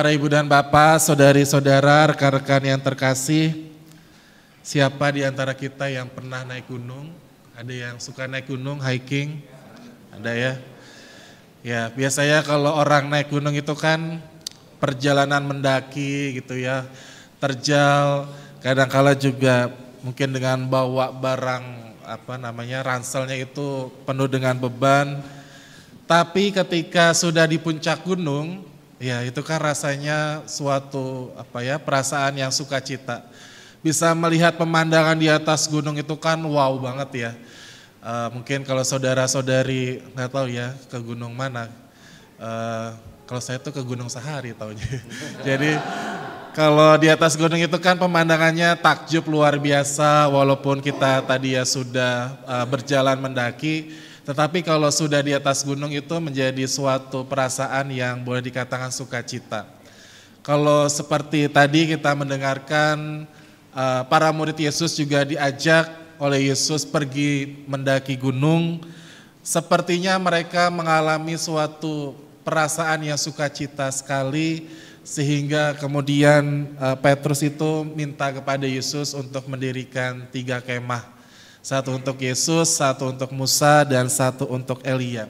Para ibu dan bapak, saudari-saudara, rekan-rekan yang terkasih, siapa di antara kita yang pernah naik gunung? Ada yang suka naik gunung, hiking? Ada ya? Ya, biasanya kalau orang naik gunung itu kan perjalanan mendaki gitu ya, terjal, kadang-kala juga mungkin dengan bawa barang ranselnya itu penuh dengan beban. Tapi ketika sudah di puncak gunung, ya itu kan rasanya suatu perasaan yang sukacita. Bisa melihat pemandangan di atas gunung itu kan wow banget ya. Mungkin kalau saudara-saudari nggak tahu ya ke gunung mana. Kalau saya tuh ke Gunung Sahari taunya. Jadi kalau di atas gunung itu kan pemandangannya takjub luar biasa walaupun kita tadi ya sudah berjalan mendaki. Tetapi kalau sudah di atas gunung itu menjadi suatu perasaan yang boleh dikatakan sukacita. Kalau seperti tadi kita mendengarkan para murid Yesus juga diajak oleh Yesus pergi mendaki gunung. Sepertinya mereka mengalami suatu perasaan yang sukacita sekali sehingga kemudian Petrus itu minta kepada Yesus untuk mendirikan 3 kemah. Satu untuk Yesus, satu untuk Musa, dan satu untuk Elia.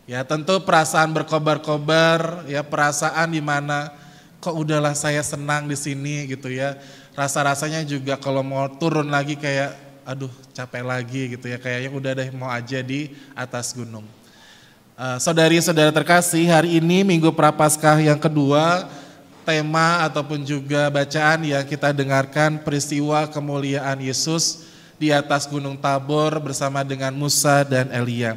Ya tentu perasaan berkobar-kobar, ya perasaan di mana kok udahlah saya senang di sini gitu ya. Rasa-rasanya juga kalau mau turun lagi kayak aduh capek lagi gitu ya, kayaknya udah deh mau aja di atas gunung. Saudari-saudara terkasih, hari ini Minggu Prapaskah yang kedua, tema ataupun juga bacaan yang kita dengarkan peristiwa kemuliaan Yesus di atas Gunung Tabor bersama dengan Musa dan Elia.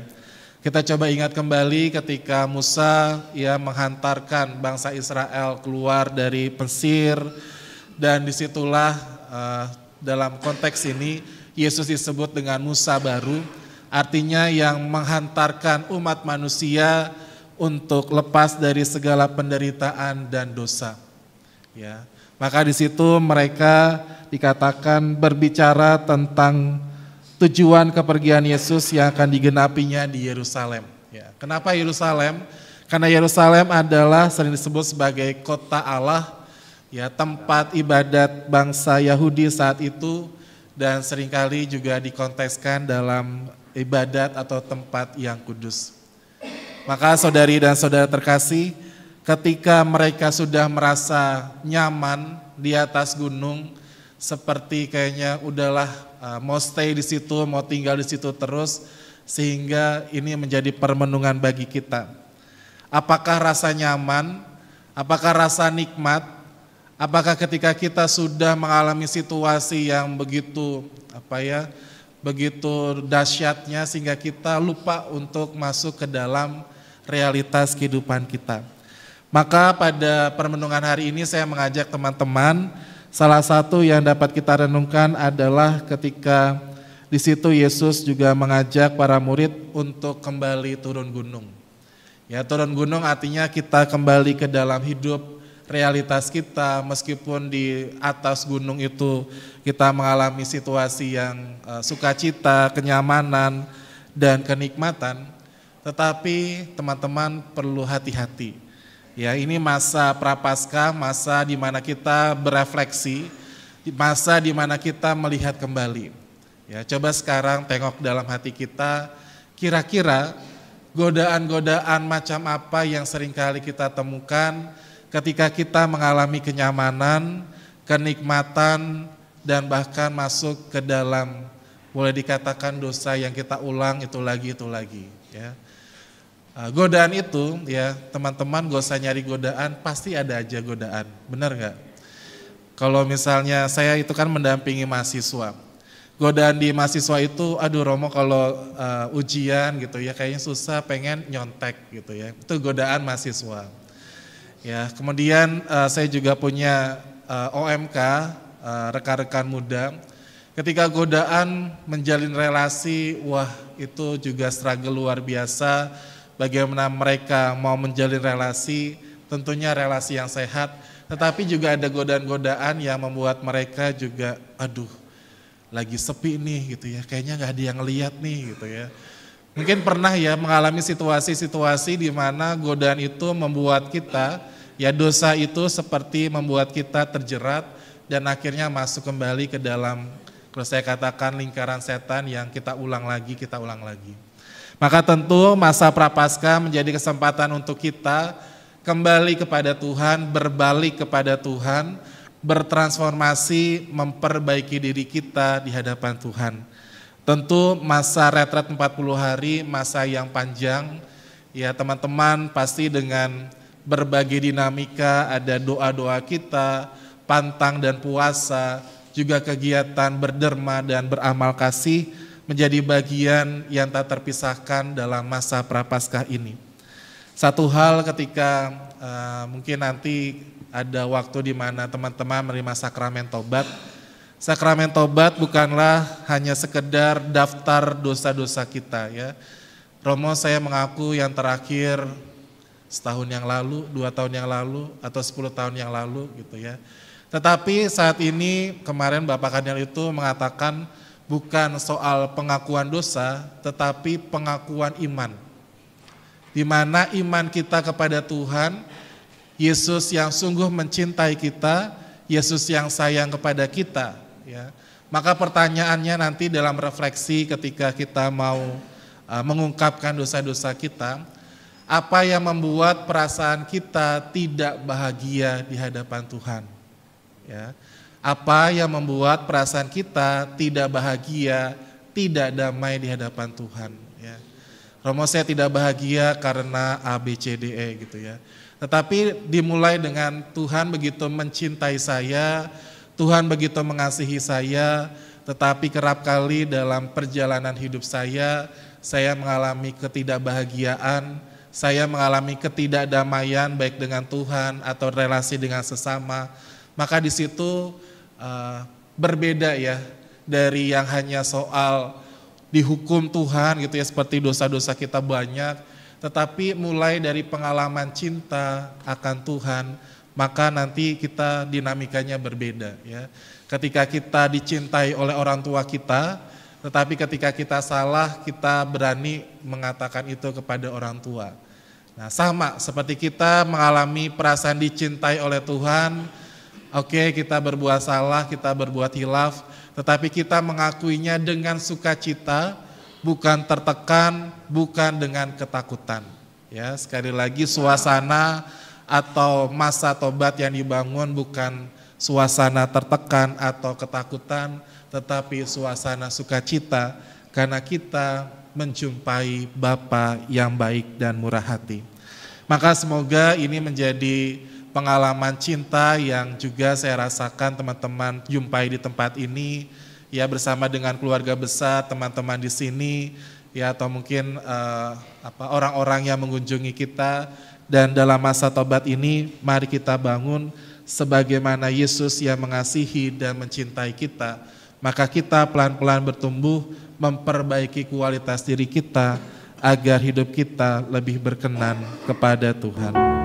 Kita coba ingat kembali ketika Musa menghantarkan bangsa Israel keluar dari Mesir, dan disitulah dalam konteks ini Yesus disebut dengan Musa baru, artinya yang menghantarkan umat manusia untuk lepas dari segala penderitaan dan dosa. Ya. Maka di situ mereka dikatakan berbicara tentang tujuan kepergian Yesus yang akan digenapinya di Yerusalem. Ya. Kenapa Yerusalem? Karena Yerusalem adalah sering disebut sebagai kota Allah, ya tempat ibadat bangsa Yahudi saat itu, dan seringkali juga dikontekskan dalam ibadat atau tempat yang kudus. Maka saudari dan saudara terkasih, ketika mereka sudah merasa nyaman di atas gunung, seperti kayaknya udahlah mau stay di situ, mau tinggal di situ terus, sehingga ini menjadi permenungan bagi kita. Apakah rasa nyaman? Apakah rasa nikmat? Apakah ketika kita sudah mengalami situasi yang begitu begitu dahsyatnya sehingga kita lupa untuk masuk ke dalam realitas kehidupan kita? Maka pada permenungan hari ini saya mengajak teman-teman, salah satu yang dapat kita renungkan adalah ketika di situ Yesus juga mengajak para murid untuk kembali turun gunung. Ya, turun gunung artinya kita kembali ke dalam hidup realitas kita, meskipun di atas gunung itu kita mengalami situasi yang sukacita, kenyamanan, dan kenikmatan, tetapi teman-teman perlu hati-hati. Ya, ini masa Prapaskah, masa di mana kita berefleksi, masa di mana kita melihat kembali. Ya, coba sekarang tengok dalam hati kita, kira-kira godaan-godaan macam apa yang seringkali kita temukan ketika kita mengalami kenyamanan, kenikmatan, dan bahkan masuk ke dalam boleh dikatakan dosa yang kita ulang itu lagi. Ya. Godaan itu ya teman-teman, gak usah nyari godaan, pasti ada aja godaan, benar gak? Kalau misalnya saya itu kan mendampingi mahasiswa, godaan di mahasiswa itu aduh Romo kalau ujian gitu ya kayaknya susah, pengen nyontek gitu ya, itu godaan mahasiswa. Ya, kemudian saya juga punya OMK, rekan-rekan muda, ketika godaan menjalin relasi, wah itu juga struggle luar biasa. Bagaimana mereka mau menjalin relasi, tentunya relasi yang sehat, tetapi juga ada godaan-godaan yang membuat mereka juga, aduh lagi sepi nih gitu ya, kayaknya gak ada yang ngeliat nih gitu ya. Mungkin pernah ya mengalami situasi-situasi di mana godaan itu membuat kita Ya, dosa itu seperti membuat kita terjerat dan akhirnya masuk kembali ke dalam, kalau saya katakan, lingkaran setan yang kita ulang lagi. Maka tentu masa Prapaskah menjadi kesempatan untuk kita kembali kepada Tuhan, berbalik kepada Tuhan, bertransformasi, memperbaiki diri kita di hadapan Tuhan. Tentu masa retret 40 hari, masa yang panjang, ya teman-teman pasti dengan berbagai dinamika, ada doa-doa kita, pantang dan puasa, juga kegiatan berderma dan beramal kasih menjadi bagian yang tak terpisahkan dalam masa Prapaskah ini. Satu hal ketika mungkin nanti ada waktu di mana teman-teman menerima sakramen tobat. Sakramen tobat bukanlah hanya sekedar daftar dosa-dosa kita ya. Romo, saya mengaku yang terakhir setahun yang lalu, 2 tahun yang lalu, atau 10 tahun yang lalu gitu ya. Tetapi saat ini kemarin Bapak Kardinal itu mengatakan bukan soal pengakuan dosa, tetapi pengakuan iman. Di mana iman kita kepada Tuhan, Yesus yang sungguh mencintai kita, Yesus yang sayang kepada kita. Ya. Maka pertanyaannya nanti dalam refleksi ketika kita mau mengungkapkan dosa-dosa kita, apa yang membuat perasaan kita tidak bahagia di hadapan Tuhan? Ya. Apa yang membuat perasaan kita tidak bahagia, tidak damai di hadapan Tuhan? Ya. Romo, saya tidak bahagia karena A, B, C, D, E gitu ya. Tetapi dimulai dengan Tuhan begitu mencintai saya, Tuhan begitu mengasihi saya, tetapi kerap kali dalam perjalanan hidup saya mengalami ketidakbahagiaan, saya mengalami ketidakdamaian baik dengan Tuhan atau relasi dengan sesama. Maka di situ berbeda ya dari yang hanya soal dihukum Tuhan gitu ya, seperti dosa-dosa kita banyak, tetapi mulai dari pengalaman cinta akan Tuhan, maka nanti kita dinamikanya berbeda ya. Ketika kita dicintai oleh orang tua kita, tetapi ketika kita salah, kita berani mengatakan itu kepada orang tua. Nah, sama seperti kita mengalami perasaan dicintai oleh Tuhan, oke, kita berbuat salah, kita berbuat hilaf, tetapi kita mengakuinya dengan sukacita, bukan tertekan, bukan dengan ketakutan. Ya, sekali lagi suasana atau masa tobat yang dibangun bukan suasana tertekan atau ketakutan, tetapi suasana sukacita karena kita menjumpai Bapa yang baik dan murah hati. Maka semoga ini menjadi pengalaman cinta yang juga saya rasakan teman-teman jumpai di tempat ini, ya bersama dengan keluarga besar, teman-teman di sini, ya atau mungkin orang-orang yang mengunjungi kita. Dan dalam masa tobat ini, mari kita bangun sebagaimana Yesus yang mengasihi dan mencintai kita. Maka kita pelan-pelan bertumbuh, memperbaiki kualitas diri kita, agar hidup kita lebih berkenan kepada Tuhan.